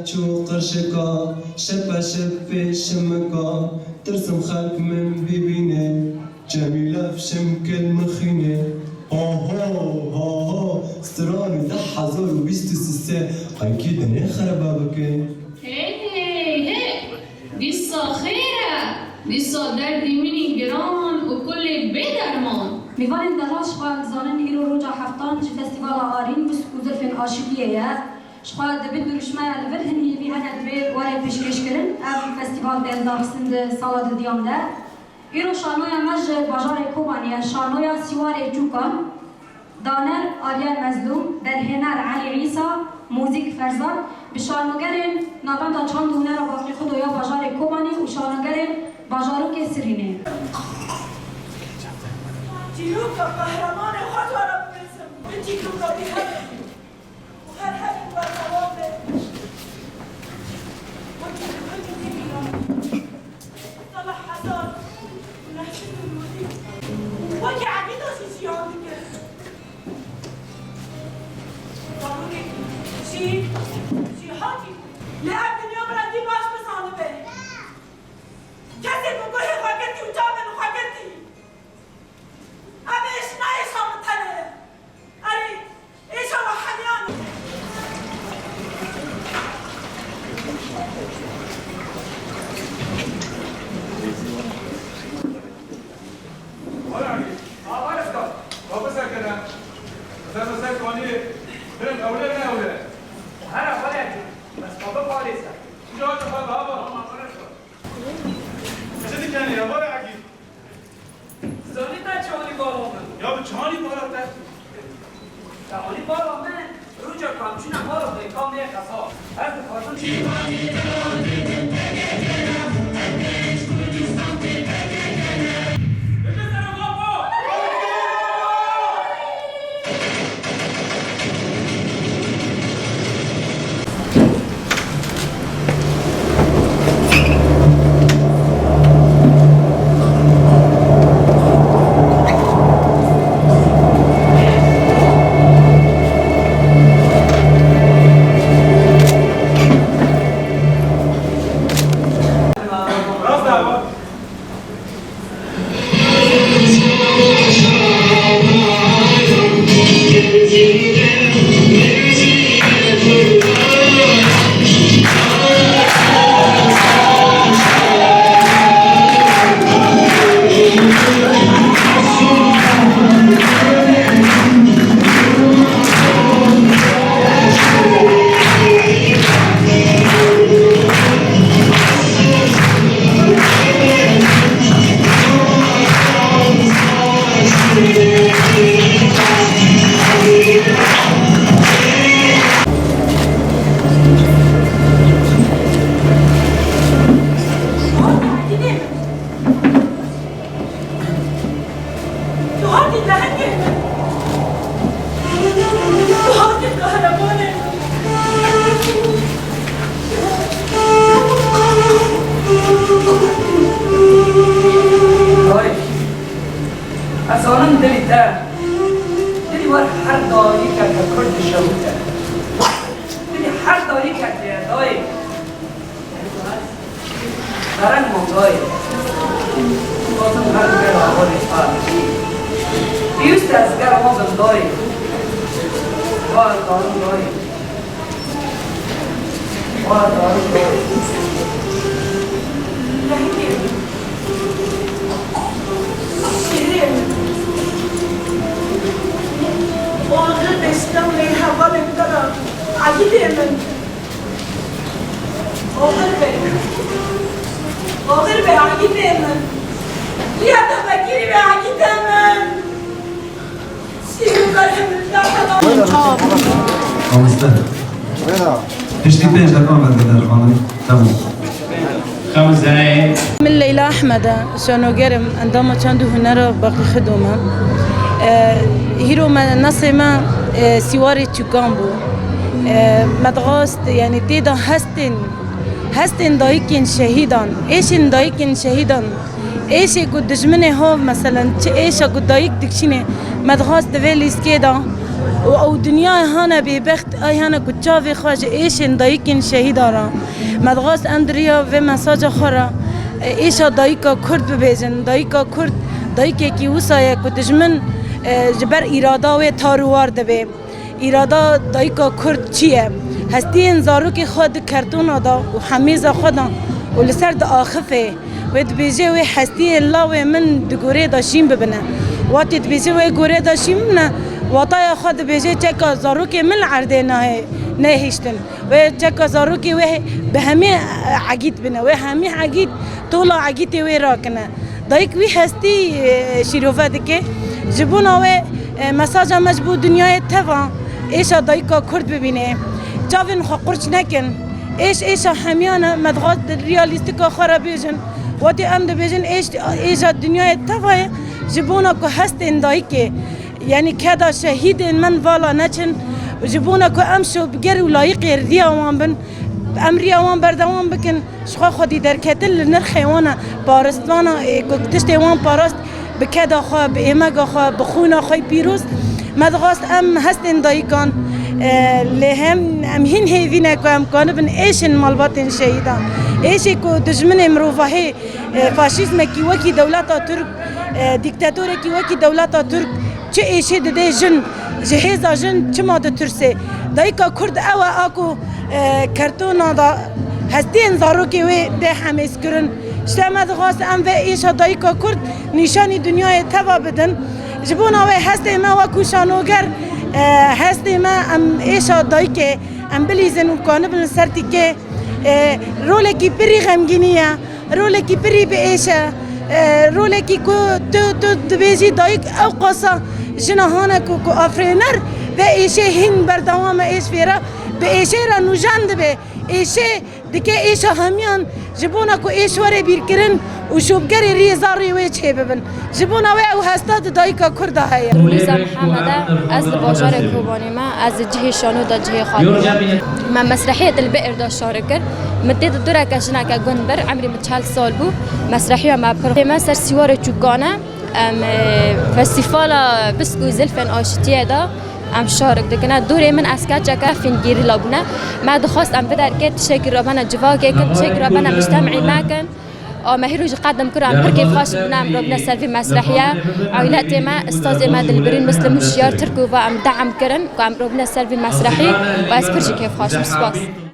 چو قرشکا شب شب شمکا ترسم خلق من ببینه جمیله فشم کل مخینه ها ستران 10,023 قنکی دنه خرابه بکن هی دي الصاخيرة دي الصدر دي مني جران وكل بدرمان میوان دلاش خواهد زانن ایرو روژا هفتان چه فستیوال آرین بس کودر فن آشیلیه شخواهد دبید درشمه الور هنی بی هنه دبیر واره پیشکش کرن اف فستیوال دلدار سند سالات دیام ده ایرو شانویا مج باجار کوبانیه شانویا سیوار جوکان دانر آریان مزلوم برهنر علی عیسا موزیک فرزاد به شانوگرین نابند چند دونه را باقی خود یا باجار کوبانی و شانوگرین باجارو که سرینه جيوك قهرمان خطر باسم بتيكم بها وهر والثوابت طلع حصاد ونحشد المدير وجع عقيدة سيسيانك ضروري شي حاكي لعبد اليوم ردي باش بصانه به كذب وقهي خاكتي وجامل وخاكتي أبيش نايش هم تنه أري إيش هو حنيان ولا عمي ما يفتح ما بس كده مثلا كوني بين أولاد ما أولاد أنا فلاتي بس بابا فارسة شو هذا بابا ما فرشة كذا كان يا ولا عجيب زوني تا چالی بالا من يا بتشاني بالا ده چالی بالا من روجا کامچونا بالا به کام نه کسا هر خاطر چی أصلاً دليتا دلي ور حر داری که کرد شوته دلي حر داری که دای درن مونگای بازم هر گر آوری حال بیست از گر آوازم دای وار دارم دای وار دارم دای وآخر بسلام لي هوا من ترى عجيب من آخر به عجيب من يا تفكيري بعجيب من سيرو قرهم الدعوة خمسة هشتي بيش دقام بعد كده خالي تمام 5 دقايق من ليلى أحمد شانوگرم عندما چند هنر باقی خدومم هیرو من نسیما سیواری چکان بو مدغاست يعني تيدا هستن دايكين شهيدان ايشن دايكين شهيدان ايش قد جمنه هو مثلا ايش قد دايك دكشينه مدغاست ويليس كده و او دنیا هانا ببخت ای هانا کچاوی خواج ایشن دایکین شهید آرا مدغاست اندریا و مساج خورا ایشا دایکا کرد ببیزن دایکا کرد دایکی کی وسایه کتجمن جبر ایرادا و تاروار دبه ایرادا دایکا کرد چیه هستی انزارو که خود کرتون دا و حمیز خدا و لسر دا آخفه و دبیجه و هستی الله و من دگوره داشیم ببنه وقتی دبیجه و گوره داشیم نه وطای خود بیجه چکا زارو که من عرده نهیشتن و چکا زارو که به همه عگید بنه و همه عگید طولا عگید و راکنه دایک وی هستی شیروفه دکه جبونا و مساجا مجبو دنیای تفا ایشا دایکا کرد ببینه چاوین خوا قرچ نکن ایشا همیانا مدغات ریالیستیکا خورا بیجن واتی ام بیجن ایشا دنیای تفا جبونا که هستن دایکه یعنی کدا شهید من والا نچن جبونا که امشو بگر و لایق ردی آوان بن امری آوان بردوان بکن شخوا خودی در کتل نرخ وانا پارستوانا کتشت وان پاراست بکدا خواه به ایمگا خواه بخونا خواه پیروز مدغاست ام هستن دایکان لهم ام هین هیوینه که امکانه بن ایشن مالباتن شهیدان ایشی که دجمن امروفاهی فاشیزم کی وکی دولتا ترک دیکتاتور کی وکی دولتا ترک چه ایشه ده جن جهیزا جن چه ماده ترسه دایکا کرد اوه آکو کرتونا دا هستین زارو که وی ده حمیز کرن شتا مدغاست ام و ایشا دایکا کرد نشانی دنیای توا بدن جبونا وی هسته ما وکو شانوگر هسته ما ام ایشا دایکه ام بلیزن و کانبن سرتی که روله کی پری غمگینیه روله کی پری به ایشه روله کی کو تو دبیجی دایک او قصه جناهانه کو آفرینر و ایشه هین بردوام ایش فیرا به ایشه را نوجاند به ایشه دیگه ایشه همیان جبونا کو ایش وره بیر کرن و شوبگری ریزاری وی چه ببن جبونا وی او هستاد دایکا کرده های مولیزا محمده از بازار کوبانی ما از جهه شانو دا جهه خالی من مسرحیت البئر دا شارکر مدت دورا کشنا که گنبر عمری 40 سال بو مسرحیه ما پر ما سر سوار چوکانه فستیوال بسکو زلفن آشتیه دا ام شارک دکنه دوره من اسکات جاکا فینگیری لابنه ما دخواست ام بدر که تشکر ربنا جواکه که تشکر ربنا مجتمعی ماکن ما هیروج قدم کرام پر کیف خاش بنام ربنا سر مسرحیه عائلات ما استاذ ما دلبرین مسلم شیار ترکو و ام دعم کرن و ام ربنا سر مسرحی و از پرچ کیف خاش مسواس